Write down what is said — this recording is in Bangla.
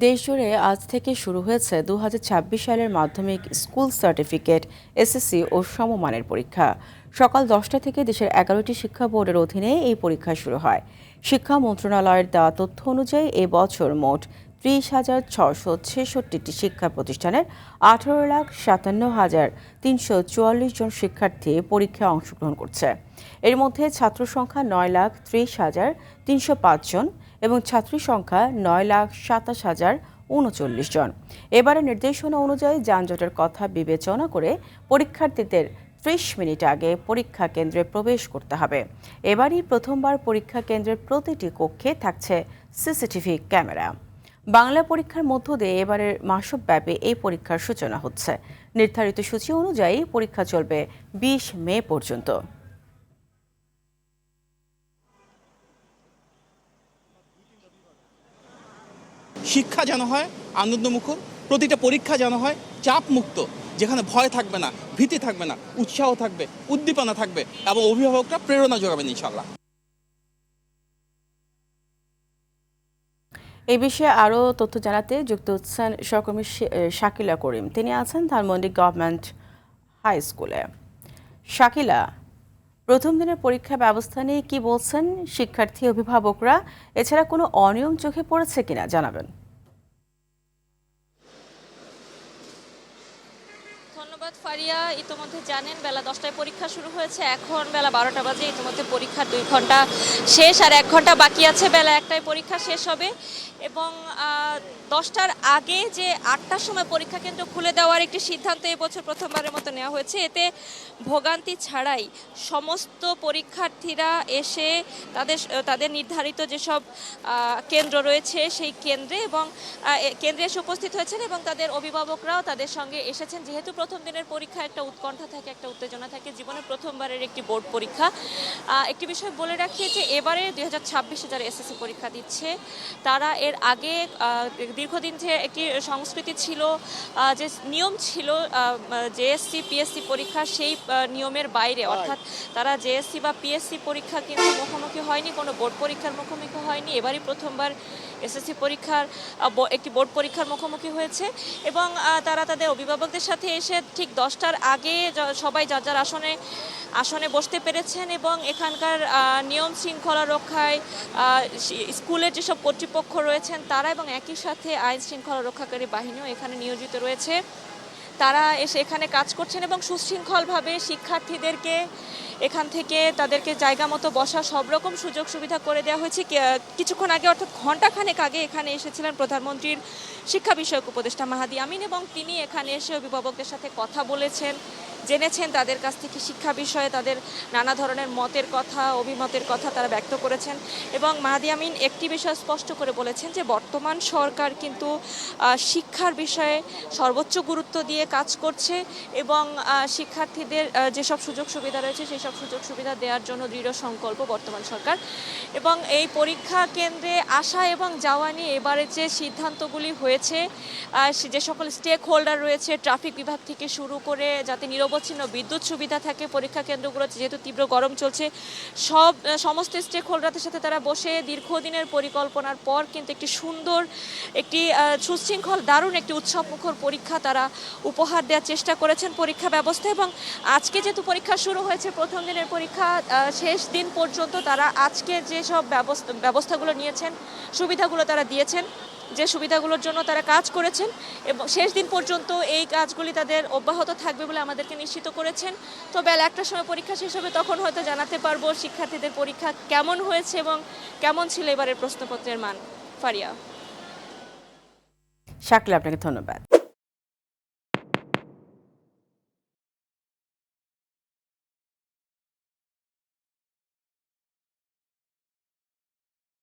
দেশজুড়ে আজ থেকে শুরু হয়েছে 2026 সালের মাধ্যমিক স্কুল সার্টিফিকেট, এসএসসি ও সমমানের পরীক্ষা। সকাল 10টা থেকে দেশের 11টি শিক্ষা বোর্ডের অধীনে এই পরীক্ষা শুরু হয়। শিক্ষা মন্ত্রণালয়ের দেওয়া তথ্য অনুযায়ী এ বছর মোট 30,666টি শিক্ষা প্রতিষ্ঠানের 18,57,344 জন শিক্ষার্থী পরীক্ষায় অংশগ্রহণ করছে। এর মধ্যে ছাত্র সংখ্যা 9,30,305 জন এবং ছাত্রী সংখ্যা 9,27,039 জন। এবারে নির্দেশনা অনুযায়ী যানজটের কথা বিবেচনা করে পরীক্ষার্থীদের 30 মিনিট আগে পরীক্ষা কেন্দ্রে প্রবেশ করতে হবে। এবারই প্রথমবার পরীক্ষা কেন্দ্রের প্রতিটি কক্ষে থাকছে সিসিটিভি ক্যামেরা। বাংলা পরীক্ষার মধ্য দিয়ে এবারের মাসব্যাপী এই পরীক্ষার সূচনা হচ্ছে। নির্ধারিত সূচি অনুযায়ী পরীক্ষা চলবে 20 মে পর্যন্ত। শিক্ষা যেন হয় আনন্দমুখর, প্রতিটা পরীক্ষা যেন হয় চাপ মুক্ত, যেখানে ভয় থাকবে না, ভীতি থাকবে না, উৎসাহ থাকবে, উদ্দীপনা থাকবে এবং অভিভাবকরা প্রেরণা যোগাবেন ইনশাআল্লাহ। এই বিষয়ে আরও তথ্য জানাতে যুক্ত হচ্ছেন সহকর্মী শাকিলা করিম। তিনি আছেন ধানমন্ডি গভর্নমেন্ট হাই স্কুলে। শাকিলা, প্রথম দিনের পরীক্ষা ব্যবস্থা নিয়ে কি বলছেন শিক্ষার্থী অভিভাবকরা? এছাড়া কোনো অনিয়ম চোখে পড়েছে কিনা জানাবেন। ধন্যবাদ ফারিয়া। ইতিমধ্যে জানেন বেলা 10টায় পরীক্ষা শুরু হয়েছে, এখন বেলা 12টা বাজে। ইতিমধ্যে পরীক্ষার 2 ঘন্টা শেষ, আর 1 ঘন্টা বাকি আছে, বেলা 1টায় পরীক্ষা শেষ হবে। এবং 10টার আগে যে 8টার সময় পরীক্ষা কেন্দ্র খুলে দেওয়ার একটি সিদ্ধান্ত এবছর প্রথমবারের মতো নেওয়া হয়েছে। এতে ভোগান্তি ছাড়াই সমস্ত পরীক্ষার্থীরা এসে তাদের নির্ধারিত যেসব কেন্দ্র রয়েছে সেই কেন্দ্রে কেন্দ্রে এসে উপস্থিত হয়েছেন এবং তাদের অভিভাবকরাও তাদের সঙ্গে এসেছেন। যেহেতু প্রথম দিনের পরীক্ষা একটা উৎকণ্ঠা থাকে, একটা উত্তেজনা থাকে, জীবনে প্রথমবারের একটি বোর্ড পরীক্ষা। একটি বিষয় বলে রাখি যে এবারে 2026 যারা এসএসসি পরীক্ষা দিচ্ছে তারা এর আগে দীর্ঘদিন যে একটি সংস্কৃতি ছিল, যে নিয়ম ছিল জেএসসি পিএসসি পরীক্ষা, সেই নিয়মের বাইরে, অর্থাৎ তারা জেএসসি বা পিএসসি পরীক্ষা কিন্তু মুখোমুখি হয়নি, কোনো বোর্ড পরীক্ষার মুখোমুখি হয়নি। এবারই প্রথমবার এসএসসি পরীক্ষার একটি বোর্ড পরীক্ষার মুখোমুখি হয়েছে এবং তারা তাদের অভিভাবকদের সাথে এসে ঠিক 10টার আগে সবাই যার যার আসনে বসতে পেরেছেন এবং এখানকার নিয়ম শৃঙ্খলা রক্ষায় স্কুলের যেসব কর্তৃপক্ষ রয়েছেন তারা এবং একই সাথে আইন শৃঙ্খলা রক্ষাকারী বাহিনীও এখানে নিয়োজিত রয়েছে। তারা এসে এখানে কাজ করছেন এবং সুশৃঙ্খলভাবে শিক্ষার্থীদেরকে এখান থেকে তাদেরকে জায়গা মতো বসা সব রকম সুযোগ সুবিধা করে দেওয়া হয়েছে। কিছুক্ষণ আগে, অর্থাৎ ঘণ্টাখানেক আগে এখানে এসেছিলেন প্রধানমন্ত্রীর শিক্ষা বিষয়ক উপদেষ্টা মাহাদি আমিন এবং তিনি এখানে এসে অভিভাবকদের সাথে কথা বলেছেন, জেনেছেন তাদের কাছ থেকে শিক্ষা বিষয়ে তাদের নানা ধরনের মতের কথা, অভিমতের কথা তারা ব্যক্ত করেছেন। এবং মাহাদি আমিন একটি বিষয় স্পষ্ট করে বলেছেন যে বর্তমান সরকার কিন্তু শিক্ষার বিষয়ে সর্বোচ্চ গুরুত্ব দিয়ে কাজ করছে এবং শিক্ষার্থীদের যেসব সুযোগ সুবিধা রয়েছে সেই সব সুযোগ সুবিধা দেওয়ার জন্য দৃঢ় সংকল্প বর্তমান সরকার। এবং এই পরীক্ষা কেন্দ্রে আসা এবং যাওয়া নিয়ে এবারে যে সিদ্ধান্তগুলি হয়েছে, যে সকল স্টেক হোল্ডার রয়েছে, ট্রাফিক বিভাগ থেকে শুরু করে, যাতে নিরবচ্ছিন্ন বিদ্যুৎ সুবিধা থাকে পরীক্ষা কেন্দ্রগুলোতে, যেহেতু তীব্র গরম চলছে, সমস্ত স্টেক হোল্ডারদের সাথে তারা বসে দীর্ঘদিনের পরিকল্পনার পর কিন্তু একটি সুন্দর, একটি সুশৃঙ্খল, দারুণ একটি উৎসবমুখর পরীক্ষা তারা উপহার দেওয়ার চেষ্টা করেছেন পরীক্ষা ব্যবস্থা। এবং আজকে যেহেতু পরীক্ষা শুরু হয়েছে, প্রথম দিনের পরীক্ষা শেষ দিন পর্যন্ত তারা আজকে যেসব ব্যবস্থাগুলো নিয়েছেন, সুবিধাগুলো তারা দিয়েছেন, যে সুবিধাগুলোর জন্য তারা কাজ করেছেন এবং শেষ দিন পর্যন্ত এই কাজগুলি তাদের অব্যাহত থাকবে বলে আমাদেরকে নিশ্চিত করেছেন। তো বেলা 1টার সময় পরীক্ষা শেষ হবে, তখন হয়তো জানাতে পারবো শিক্ষার্থীদের পরীক্ষা কেমন হয়েছে এবং কেমন ছিল এবারের প্রশ্নপত্রের মান। ফারিয়া। শাকিলা, আপনাকে ধন্যবাদ।